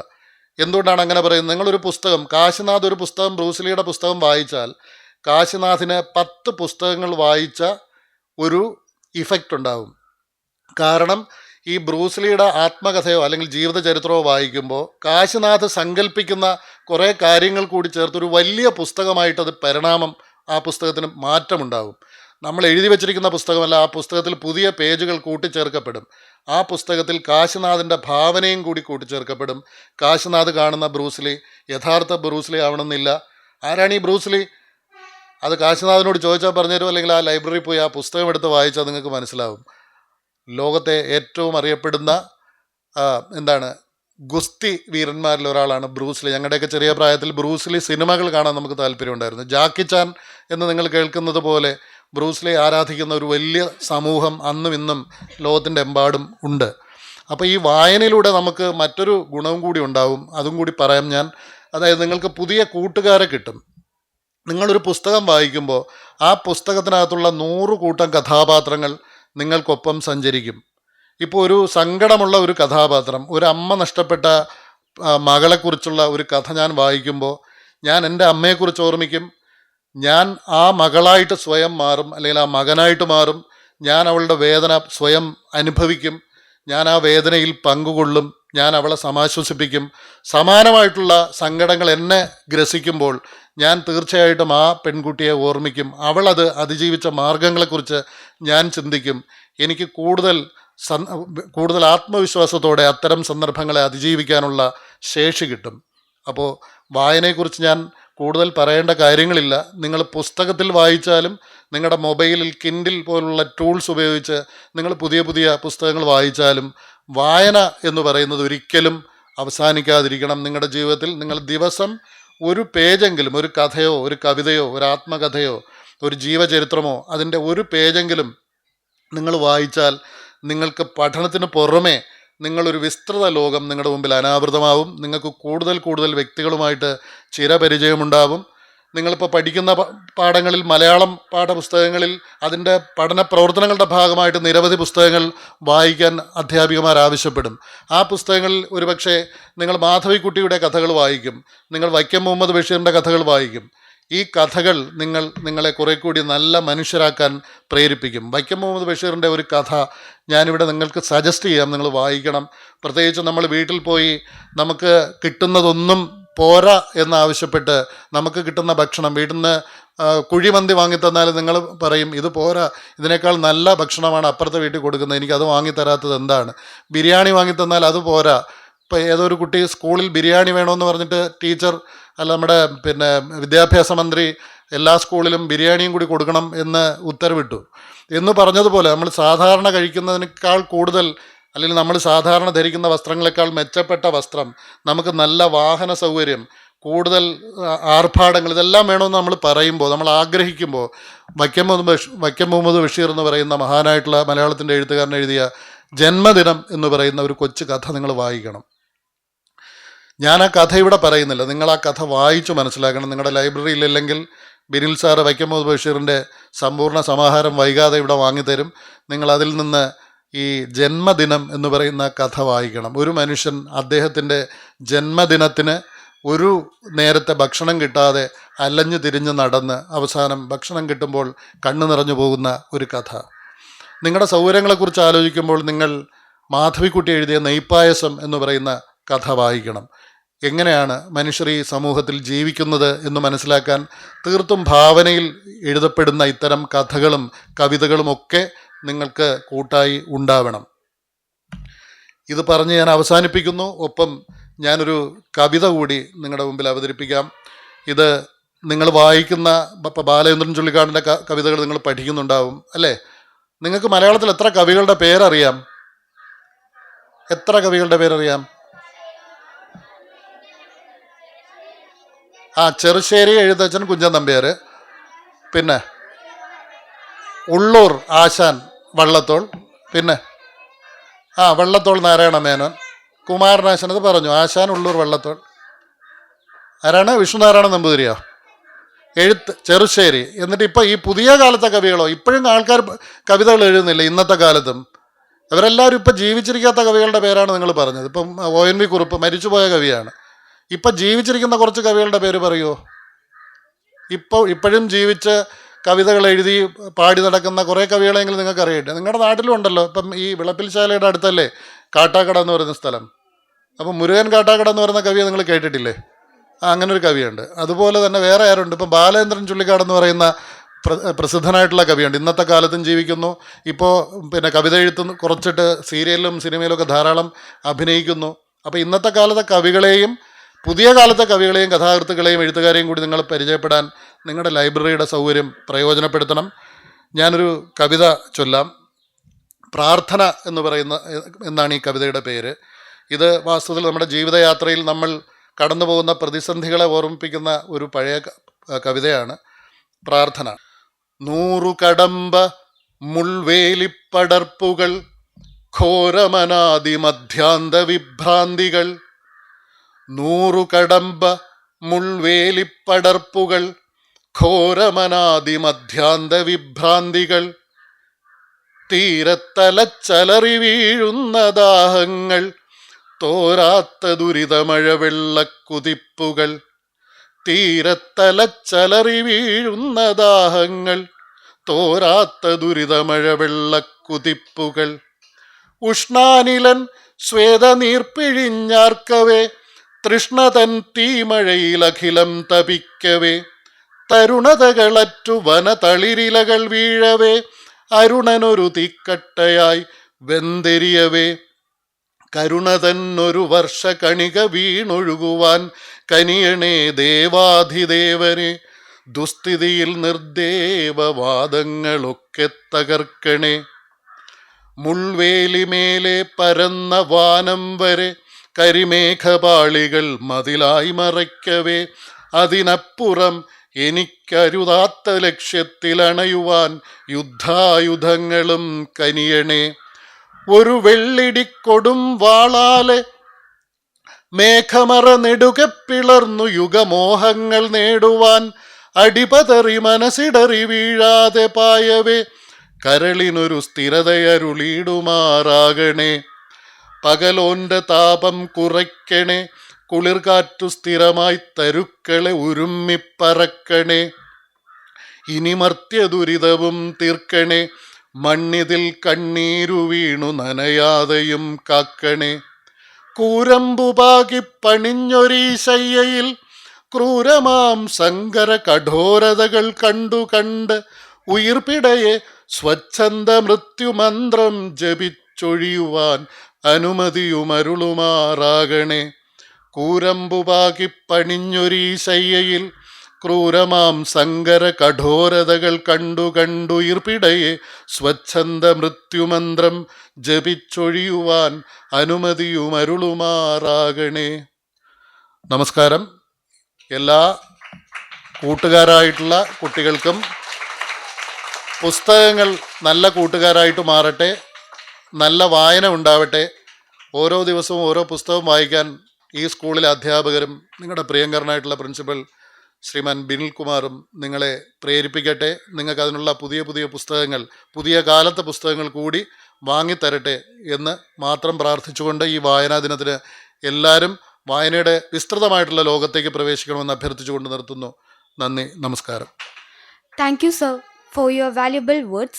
എന്തുകൊണ്ടാണ് അങ്ങനെ പറയുന്നത്? നിങ്ങളൊരു പുസ്തകം, കാശിനാഥ് ഒരു പുസ്തകം, ബ്രൂസ്ലിയുടെ പുസ്തകം വായിച്ചാൽ കാശിനാഥിന് 10 പുസ്തകങ്ങൾ വായിച്ച ഒരു ഇഫക്റ്റ് ഉണ്ടാവും. കാരണം ഈ ബ്രൂസ്ലിയുടെ ആത്മകഥയോ അല്ലെങ്കിൽ ജീവിതചരിത്രമോ വായിക്കുമ്പോൾ കാശിനാഥ് സങ്കല്പിക്കുന്ന കുറേ കാര്യങ്ങൾ കൂടി ചേർത്തൊരു വലിയ പുസ്തകമായിട്ടത് പരിണാമം, ആ പുസ്തകത്തിന് മാറ്റമുണ്ടാവും. നമ്മൾ എഴുതി വച്ചിരിക്കുന്ന പുസ്തകമല്ല, ആ പുസ്തകത്തിൽ പുതിയ പേജുകൾ കൂട്ടിച്ചേർക്കപ്പെടും. ആ പുസ്തകത്തിൽ കാശിനാഥിൻ്റെ ഭാവനയും കൂടി കൂട്ടിച്ചേർക്കപ്പെടും. കാശിനാഥ് കാണുന്ന ബ്രൂസ്ലി യഥാർത്ഥ ബ്രൂസ്ലി ആവണമെന്നില്ല. ആരാണ് ഈ ബ്രൂസ്ലി? അത് കാശിനാഥിനോട് ചോദിച്ചാൽ പറഞ്ഞുതരും, അല്ലെങ്കിൽ ആ ലൈബ്രറിയിൽ പോയി ആ പുസ്തകം എടുത്ത് വായിച്ചാൽ നിങ്ങൾക്ക് മനസ്സിലാവും. ലോകത്തെ ഏറ്റവും അറിയപ്പെടുന്ന ഗുസ്തി വീരന്മാരിൽ ഒരാളാണ് ബ്രൂസ്ലി. ഞങ്ങളുടെയൊക്കെ ചെറിയ പ്രായത്തിൽ ബ്രൂസ്ലി സിനിമകൾ കാണാൻ നമുക്ക് താല്പര്യമുണ്ടായിരുന്നു. ജാക്കി ചാൻ എന്ന് നിങ്ങൾ കേൾക്കുന്നത് പോലെ ബ്രൂസ്ലി ആരാധിക്കുന്ന ഒരു വലിയ സമൂഹം അന്നും ഇന്നും ലോകത്തിൻ്റെ എമ്പാടും ഉണ്ട്. അപ്പോൾ ഈ വായനയിലൂടെ നമുക്ക് മറ്റൊരു ഗുണവും കൂടി ഉണ്ടാവും. അതും കൂടി പറയാം ഞാൻ. അതായത് നിങ്ങൾക്ക് പുതിയ കൂട്ടുകാരെ കിട്ടും. നിങ്ങളൊരു പുസ്തകം വായിക്കുമ്പോൾ ആ പുസ്തകത്തിനകത്തുള്ള 100 കൂട്ടം കഥാപാത്രങ്ങൾ നിങ്ങൾക്കൊപ്പം സഞ്ചരിക്കും. ഇപ്പോൾ ഒരു സങ്കടമുള്ള ഒരു കഥാപാത്രം, ഒരു അമ്മ നഷ്ടപ്പെട്ട മകളെക്കുറിച്ചുള്ള ഒരു കഥ ഞാൻ വായിക്കുമ്പോൾ ഞാൻ എൻ്റെ അമ്മയെക്കുറിച്ച് ഓർമ്മിക്കും. ഞാൻ ആ മകളായിട്ട് സ്വയം മാറും, അല്ലെങ്കിൽ ആ മകനായിട്ട് മാറും. ഞാൻ അവളുടെ വേദന സ്വയം അനുഭവിക്കും. ഞാൻ ആ വേദനയിൽ പങ്കുകൊള്ളും. ഞാൻ അവളെ സമാശ്വസിപ്പിക്കും. സമാനമായിട്ടുള്ള സങ്കടങ്ങൾ എന്നെ ഗ്രസിക്കുമ്പോൾ ഞാൻ തീർച്ചയായിട്ടും ആ പെൺകുട്ടിയെ ഓർമ്മിക്കും. അവളത് അതിജീവിച്ച മാർഗങ്ങളെക്കുറിച്ച് ഞാൻ ചിന്തിക്കും. എനിക്ക് കൂടുതൽ ആത്മവിശ്വാസത്തോടെ അത്തരം സന്ദർഭങ്ങളെ അതിജീവിക്കാനുള്ള ശേഷി കിട്ടും. അപ്പോൾ വായനയെക്കുറിച്ച് ഞാൻ കൂടുതൽ പറയേണ്ട കാര്യങ്ങളില്ല. നിങ്ങൾ പുസ്തകത്തിൽ വായിച്ചാലും നിങ്ങളുടെ മൊബൈലിൽ കിൻഡിൽ പോലുള്ള ടൂൾസ് ഉപയോഗിച്ച് നിങ്ങൾ പുതിയ പുതിയ പുസ്തകങ്ങൾ വായിച്ചാലും വായന എന്ന് പറയുന്നത് ഒരിക്കലും അവസാനിക്കാതിരിക്കണം. നിങ്ങളുടെ ജീവിതത്തിൽ നിങ്ങൾ ദിവസം ഒരു പേജെങ്കിലും, ഒരു കഥയോ ഒരു കവിതയോ ഒരു ആത്മകഥയോ ഒരു ജീവചരിത്രമോ അതിൻ്റെ ഒരു പേജെങ്കിലും നിങ്ങൾ വായിച്ചാൽ നിങ്ങൾക്ക് പഠനത്തിന് പുറമെ നിങ്ങളൊരു വിസ്തൃത ലോകം നിങ്ങളുടെ മുമ്പിൽ അനാവൃതമാവും. നിങ്ങൾക്ക് കൂടുതൽ വ്യക്തികളുമായിട്ട് ചിരപരിചയമുണ്ടാവും. നിങ്ങളിപ്പോൾ പഠിക്കുന്ന പാഠങ്ങളിൽ, മലയാളം പാഠപുസ്തകങ്ങളിൽ അതിൻ്റെ പഠന പ്രവർത്തനങ്ങളുടെ ഭാഗമായിട്ട് നിരവധി പുസ്തകങ്ങൾ വായിക്കാൻ അധ്യാപികമാർ ആവശ്യപ്പെടും. ആ പുസ്തകങ്ങളിൽ ഒരുപക്ഷെ നിങ്ങൾ മാധവിക്കുട്ടിയുടെ കഥകൾ വായിക്കും, നിങ്ങൾ വൈക്കം മുഹമ്മദ് ബഷീറിൻ്റെ കഥകൾ വായിക്കും. ഈ കഥകൾ നിങ്ങളെ കുറെ കൂടി നല്ല മനുഷ്യരാക്കാൻ പ്രേരിപ്പിക്കും. വൈക്കം മുഹമ്മദ് ബഷീറിൻ്റെ ഒരു കഥ ഞാനിവിടെ നിങ്ങൾക്ക് സജസ്റ്റ് ചെയ്യാം, നിങ്ങൾ വായിക്കണം. പ്രത്യേകിച്ച് നമ്മൾ വീട്ടിൽ പോയി നമുക്ക് കിട്ടുന്നതൊന്നും പോരാ എന്നാവശ്യപ്പെട്ട് നമുക്ക് കിട്ടുന്ന ഭക്ഷണം വീട്ടിൽ നിന്ന് കുഴിമന്തി വാങ്ങിത്തന്നാൽ നിങ്ങൾ പറയും ഇത് പോരാ, ഇതിനേക്കാൾ നല്ല ഭക്ഷണമാണ് അപ്പുറത്തെ വീട്ടിൽ കൊടുക്കുന്നത്, എനിക്കത് വാങ്ങിത്തരാത്തത് എന്താണ്. ബിരിയാണി വാങ്ങിത്തന്നാൽ അത് പോരാ. ഇപ്പോൾ ഏതൊരു കുട്ടി സ്കൂളിൽ ബിരിയാണി വേണമെന്ന് പറഞ്ഞിട്ട് ടീച്ചർ നമ്മുടെ വിദ്യാഭ്യാസ മന്ത്രി എല്ലാ സ്കൂളിലും ബിരിയാണിയും കൂടി കൊടുക്കണം എന്ന് ഉത്തരവിട്ടു എന്ന് പറഞ്ഞതുപോലെ നമ്മൾ സാധാരണ കഴിക്കുന്നതിനേക്കാൾ കൂടുതൽ, അല്ലെങ്കിൽ നമ്മൾ സാധാരണ ധരിക്കുന്ന വസ്ത്രങ്ങളെക്കാൾ മെച്ചപ്പെട്ട വസ്ത്രം, നമുക്ക് നല്ല വാഹന സൗകര്യം, കൂടുതൽ ആർഭാടങ്ങൾ, ഇതെല്ലാം വേണമെന്ന് നമ്മൾ പറയുമ്പോൾ, നമ്മൾ ആഗ്രഹിക്കുമ്പോൾ വൈക്കം മുഹമ്മദ് ബഷീർ എന്ന് പറയുന്ന മഹാനായിട്ടുള്ള മലയാളത്തിൻ്റെ എഴുത്തുകാരൻ എഴുതിയ ജന്മദിനം എന്ന് പറയുന്ന ഒരു കൊച്ചു കഥ നിങ്ങൾ വായിക്കണം. ഞാൻ ആ കഥ ഇവിടെ പറയുന്നില്ല, നിങ്ങൾ ആ കഥ വായിച്ചു മനസ്സിലാക്കണം. നിങ്ങളുടെ ലൈബ്രറിയിൽ അല്ലെങ്കിൽ ബിനിൽ സാറ് വൈക്കം മുഹമ്മദ് ബഷീറിൻ്റെ സമ്പൂർണ്ണ സമാഹാരം വൈകാതെ ഇവിടെ വാങ്ങിത്തരും. നിങ്ങൾ അതിൽ നിന്ന് ഈ ജന്മദിനം എന്ന് പറയുന്ന കഥ വായിക്കണം. ഒരു മനുഷ്യൻ അദ്ദേഹത്തിൻ്റെ ജന്മദിനത്തിന് ഒരു നേരത്തെ ഭക്ഷണം കിട്ടാതെ അലഞ്ഞു തിരിഞ്ഞ് നടന്ന് അവസാനം ഭക്ഷണം കിട്ടുമ്പോൾ കണ്ണു നിറഞ്ഞു പോകുന്ന ഒരു കഥ. നിങ്ങളുടെ സൗകര്യങ്ങളെക്കുറിച്ച് ആലോചിക്കുമ്പോൾ നിങ്ങൾ മാധവിക്കുട്ടി എഴുതിയ നെയ്പ്പായസം എന്ന് പറയുന്ന കഥ വായിക്കണം. എങ്ങനെയാണ് മനുഷ്യർ ഈ സമൂഹത്തിൽ ജീവിക്കുന്നത് എന്ന് മനസ്സിലാക്കാൻ തീർത്തും ഭാവനയിൽ എഴുതപ്പെടുന്ന ഇത്തരം കഥകളും കവിതകളുമൊക്കെ നിങ്ങൾക്ക് കൂട്ടായി ഉണ്ടാവണം. ഇത് പറഞ്ഞ് ഞാൻ അവസാനിപ്പിക്കുന്നു. ഒപ്പം ഞാനൊരു കവിത കൂടി നിങ്ങളുടെ മുമ്പിൽ അവതരിപ്പിക്കാം. ഇത് നിങ്ങൾ വായിക്കുന്ന ബാലചന്ദ്രൻ ചുള്ളിക്കാടിൻ്റെ കവിതകൾ നിങ്ങൾ പഠിക്കുന്നുണ്ടാവും അല്ലേ? നിങ്ങൾക്ക് മലയാളത്തിൽ എത്ര കവികളുടെ പേരറിയാം? എത്ര കവികളുടെ പേരറിയാം? ചെറുശ്ശേരി എഴുത്തച്ഛൻ കുഞ്ചൻ നമ്പ്യാർ, പിന്നെ ഉള്ളൂർ ആശാൻ വള്ളത്തോൾ, പിന്നെ വള്ളത്തോൾ നാരായണ മേനോൻ, കുമാരനാശൻ, അത് പറഞ്ഞു. ആശാൻ, ഉള്ളൂർ, വള്ളത്തോൾ. ആരാണ്? വിഷ്ണുനാരായണ നമ്പൂതിരിയോ? ചെറുശ്ശേരി. എന്നിട്ട് ഇപ്പോൾ ഈ പുതിയ കാലത്തെ കവികളോ? ഇപ്പോഴും ആൾക്കാർ കവിതകൾ എഴുതുന്നില്ല ഇന്നത്തെ കാലത്തും. ഇവരെല്ലാവരും ഇപ്പം ജീവിച്ചിരിക്കാത്ത കവികളുടെ പേരാണ് നിങ്ങൾ പറഞ്ഞത്. ഇപ്പം ONV കുറുപ്പ് മരിച്ചുപോയ കവിയാണ്. ഇപ്പം ജീവിച്ചിരിക്കുന്ന കുറച്ച് കവികളുടെ പേര് പറയുമോ? ഇപ്പോഴും ജീവിച്ച് കവിതകൾ എഴുതി പാടി നടക്കുന്ന കുറേ കവികളെങ്കിലും നിങ്ങൾക്ക് അറിയട്ടെ. നിങ്ങളുടെ നാട്ടിലും ഉണ്ടല്ലോ. ഇപ്പം ഈ വിളപ്പിൽശാലയുടെ അടുത്തല്ലേ കാട്ടാക്കട എന്ന് പറയുന്ന സ്ഥലം. അപ്പം മുരുകൻ കാട്ടാക്കട എന്ന് പറയുന്ന കവിയെ നിങ്ങൾ കേട്ടിട്ടില്ലേ? അങ്ങനെ ഒരു കവിയുണ്ട്. അതുപോലെ തന്നെ വേറെ ആരുണ്ട്? ഇപ്പം ബാലചന്ദ്രൻ ചുള്ളിക്കാട് എന്ന് പറയുന്ന പ്രസിദ്ധനായിട്ടുള്ള കവിയുണ്ട്. ഇന്നത്തെ കാലത്തും ജീവിക്കുന്നു. ഇപ്പോൾ കവിത എഴുത്തും കുറച്ചിട്ട് സീരിയലിലും സിനിമയിലൊക്കെ ധാരാളം അഭിനയിക്കുന്നു. അപ്പോൾ ഇന്നത്തെ കാലത്തെ കവികളെയും പുതിയ കാലത്തെ കവികളെയും കഥാകൃത്തുക്കളെയും എഴുത്തുകാരെയും കൂടി നിങ്ങൾ പരിചയപ്പെടാൻ നിങ്ങളുടെ ലൈബ്രറിയുടെ സൗകര്യം പ്രയോജനപ്പെടുത്തണം. ഞാനൊരു കവിത ചൊല്ലാം. പ്രാർത്ഥന എന്നാണ് ഈ കവിതയുടെ പേര്. ഇത് വാസ്തവത്തിൽ നമ്മുടെ ജീവിതയാത്രയിൽ നമ്മൾ കടന്നു പോകുന്ന പ്രതിസന്ധികളെ ഓർമ്മിപ്പിക്കുന്ന ഒരു പഴയ കവിതയാണ് പ്രാർത്ഥന. 100 കടമ്പ മുൾവേലിപ്പടർപ്പുകൾ ഘോരമനാദി മധ്യാന്ത വിഭ്രാന്തികൾ. 100 കടമ്പ മുൾവേലിപ്പടർപ്പുകൾ ഘോരമനാദി മധ്യാന്ത വിഭ്രാന്തികൾ. തീരത്തലച്ചലറി വീഴുന്ന ദാഹങ്ങൾ തോരാത്ത ദുരിതമഴ വെള്ളക്കുതിപ്പുകൾ. തീരത്തലച്ചലറി വീഴുന്ന ദാഹങ്ങൾ തോരാത്ത ദുരിതമഴ വെള്ളക്കുതിപ്പുകൾ. ഉഷ്ണാനിലൻ ശ്വേതനീർപ്പിഴിഞ്ഞാർക്കവേ തൃഷ്ണതൻ തീമഴയിലഖിലം തപിക്കവേ, തരുണതകളറ്റു വനതളിരിലകൾ വീഴവേ, അരുണനൊരു തീക്കട്ടയായി വെന്തെരിയവേ, കരുണതന്നൊരു വർഷ കണിക വീണൊഴുകുവാൻ കനിയണേ ദേവാധിദേവനെ, ദുസ്ഥിതിയിൽ നിർദ്ദേവവാദങ്ങളൊക്കെ തകർക്കണേ. മുൾവേലിമേലെ പരന്ന വാനം വരെ കരിമേഘപാളികൾ മതിലായി മറയ്ക്കവേ, അതിനപ്പുറം എനിക്കരുതാത്ത ലക്ഷ്യത്തിലണയുവാൻ യുദ്ധായുധങ്ങളും കനിയണേ. ഒരു വെള്ളിടിക്കൊടും വാളാലെ മേഘമറ നെടുകെ പിളർന്നു യുഗമോഹങ്ങൾ നേടുവാൻ അടിപതറി മനസ്സിടറി വീഴാതെ പായവേ, കരളിനൊരു സ്ഥിരതയരുളിയിടുമാറാകണേ. പകലോന്റെ താപം കുറയ്ക്കണേ, കുളിർകാറ്റു സ്ഥിരമായി തരുക്കളെ ഉരുമ്മിപ്പറക്കണേ. ഇനി മർത്യദുരിതവും തീർക്കണേ, മണ്ണിതിൽ കണ്ണീരു വീണു നനയാതെയും കാക്കണേ. കൂരമ്പുപാകി പണിഞ്ഞൊരീ ശയ്യയിൽ ക്രൂരമാം സങ്കര കഠോരതകൾ കണ്ടു കണ്ട് ഉയിർപ്പിടയെ സ്വച്ഛന്ത മൃത്യുമന്ത്രം ജപിച്ചൊഴിയുവാൻ അനുമതിയുമരുളുമാറാകണേ. കൂരമ്പുപാകി പണിഞ്ഞൊരീ ശയ്യയിൽ ക്രൂരമാം സങ്കര കഠോരതകൾ കണ്ടു കണ്ടുയിർപ്പിടയെ സ്വച്ഛന്ത മൃത്യുമന്ത്രം ജപിച്ചൊഴിയുവാൻ അനുമതിയുമരുളുമാറാകണേ. നമസ്കാരം. എല്ലാ കൂട്ടുകാരായിട്ടുള്ള കുട്ടികൾക്കും പുസ്തകങ്ങൾ നല്ല കൂട്ടുകാരായിട്ട് മാറട്ടെ, നല്ല വായന ഉണ്ടാവട്ടെ. ഓരോ ദിവസവും ഓരോ പുസ്തകം വായിക്കാൻ ഈ സ്കൂളിലെ അധ്യാപകരും നിങ്ങളുടെ പ്രിയങ്കരനായിട്ടുള്ള പ്രിൻസിപ്പൽ ശ്രീമാൻ ബിനിൽ കുമാറും നിങ്ങളെ പ്രേരിപ്പിക്കട്ടെ. നിങ്ങൾക്ക് അതിനുള്ള പുതിയ പുതിയ പുസ്തകങ്ങൾ, പുതിയ കാലത്തെ പുസ്തകങ്ങൾ കൂടി വാങ്ങിത്തരട്ടെ എന്ന് മാത്രം പ്രാർത്ഥിച്ചുകൊണ്ട് ഈ വായനാ ദിനത്തിന് എല്ലാവരും വായനയുടെ വിസ്തൃതമായിട്ടുള്ള ലോകത്തേക്ക് പ്രവേശിക്കണമെന്ന് അഭ്യർത്ഥിച്ചുകൊണ്ട് നിർത്തുന്നു. നന്ദി, നമസ്കാരം. Thank you, sir, for your valuable words.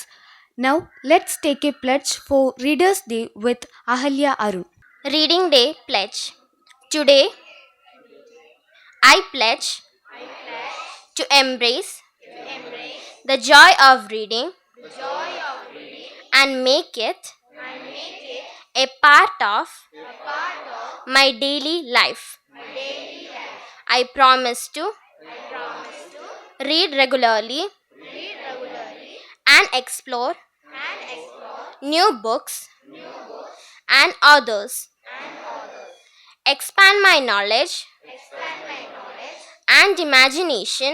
Now, let's take a pledge for Readers' Day with Ahalya Arun. Reading Day Pledge. Today, I pledge to embrace the joy of reading and make it a part of my daily life. I promise to read regularly and explore new books and authors. Expand my knowledge and imagination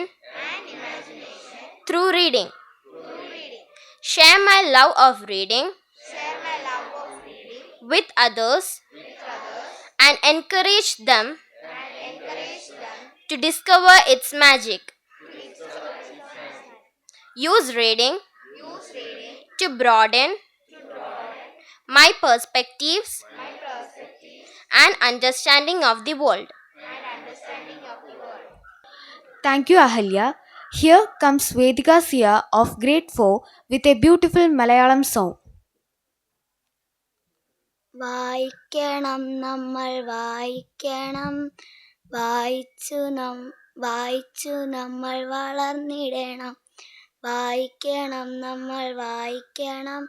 through reading. Share my love of reading with others and encourage them to discover its magic. Use reading to broaden my perspectives and understanding of the world. Thank you, Ahalya. Here comes Vedika Sia of Grade 4 with a beautiful Malayalam song. വായിക്കണം നമ്മൾ വായിക്കണം, വായിച്ചു നമ്മൾ വളർന്നിടണം. വായിക്കണം നമ്മൾ വായിക്കണം,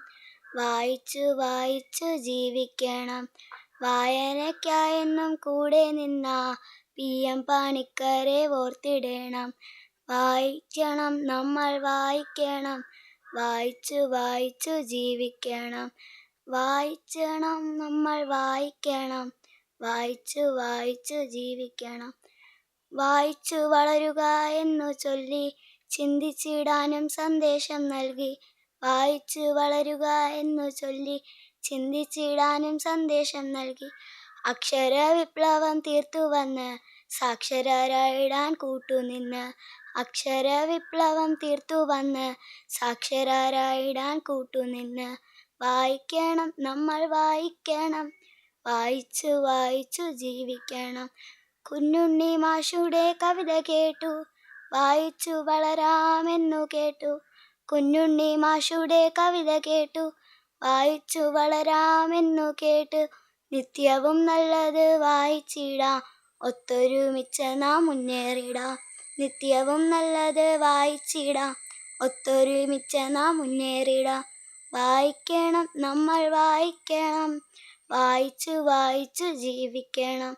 വായിച്ചു ജീവിക്കണം. വായനയ്ക്കായെന്നും കൂടെ നിന്ന PM പണിക്കരെ ഓർത്തിടണം. വായിക്കണം നമ്മൾ വായിക്കണം, വായിച്ചു ജീവിക്കണം. വായിക്കണം നമ്മൾ വായിക്കണം, വായിച്ചു ജീവിക്കണം. വായിച്ചു വളരുക എന്നു ചൊല്ലി ചിന്തിച്ചിടാനും സന്ദേശം നൽകി. വായിച്ചു വളരുക എന്നു ചൊല്ലി ചിന്തിച്ചിടാനും സന്ദേശം നൽകി. അക്ഷര വിപ്ലവം തീർത്തുവന്ന് സാക്ഷരരായിടാൻ കൂട്ടുനിന്ന്. അക്ഷര വിപ്ലവം തീർത്തുവന്ന് സാക്ഷരരായിടാൻ കൂട്ടുനിന്ന്. വായിക്കണം നമ്മൾ വായിക്കണം, വായിച്ചു ജീവിക്കണം. കുഞ്ഞുണ്ണി മാഷുടെ കവിത കേട്ടു, വായിച്ചു വളരാമെന്നു കേട്ടു. കുഞ്ഞുണ്ണി മാഷുടെ കവിത കേട്ടു, വായിച്ചു വളരാമെന്നു കേട്ടു. നിത്യവും നല്ലത് വായിച്ചിടാം, ഒത്തൊരുമിച്ച് നാം മുന്നേറിടാം, നിത്യവും നല്ലത് വായിച്ചിടാം. ഒത്തൊരുമിച്ച് നാം മുന്നേറിടാം, വായിക്കണം നമ്മൾ വായിക്കണം, വായിച്ചു വായിച്ചു ജീവിക്കണം.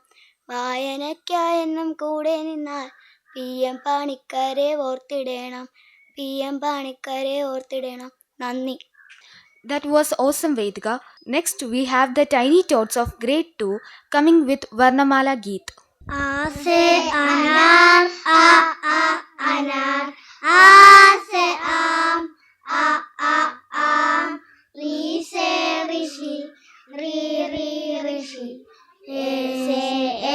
വായനയ്ക്കായെന്നും കൂടെ നിന്നാൽ PM പണിക്കരെ ഓർത്തിടണം, PM പണിക്കരെ ഓർത്തിടണം. നന്ദി. That was awesome, Vedika. Next, we have the tiny tots of grade 2 coming with Varnamala Geet. A se anar, a anar. A se am, am. Ri se rishi, ri rishi. E se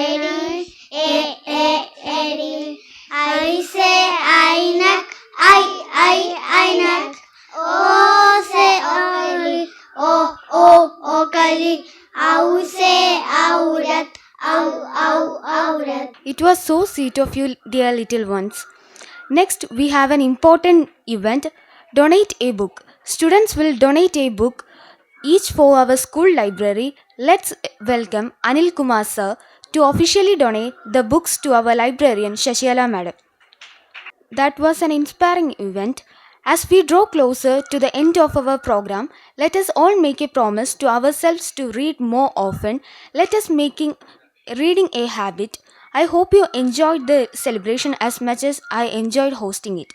edi, edi. I se ainak, ainak. O se oli, o kali. Au se aurat, aurat. It was so sweet of you, dear little ones. Next, we have an important event, Donate a Book. Students will donate a book each for our school library. Let's welcome Anil Kumar sir to officially donate the books to our librarian Shashiala madam. That was an inspiring event. As we draw closer to the end of our program, let us all make a promise to ourselves to read more often. Let us making reading a habit. I hope you enjoyed the celebration as much as I enjoyed hosting it.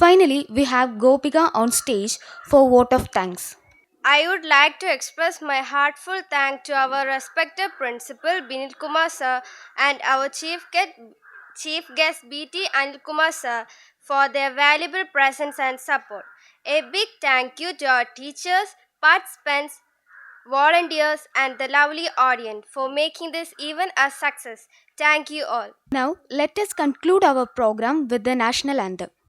Finally, we have Gopika on stage for vote of thanks. I would like to express my heartfelt thanks to our respected principal Binil Kumar sir and our chief guest BT Anil Kumar sir for their valuable presence and support. A big thank you to our teachers, participants, volunteers and the lovely audience for making this event a success. Thank you all. Now, let us conclude our program with the national anthem.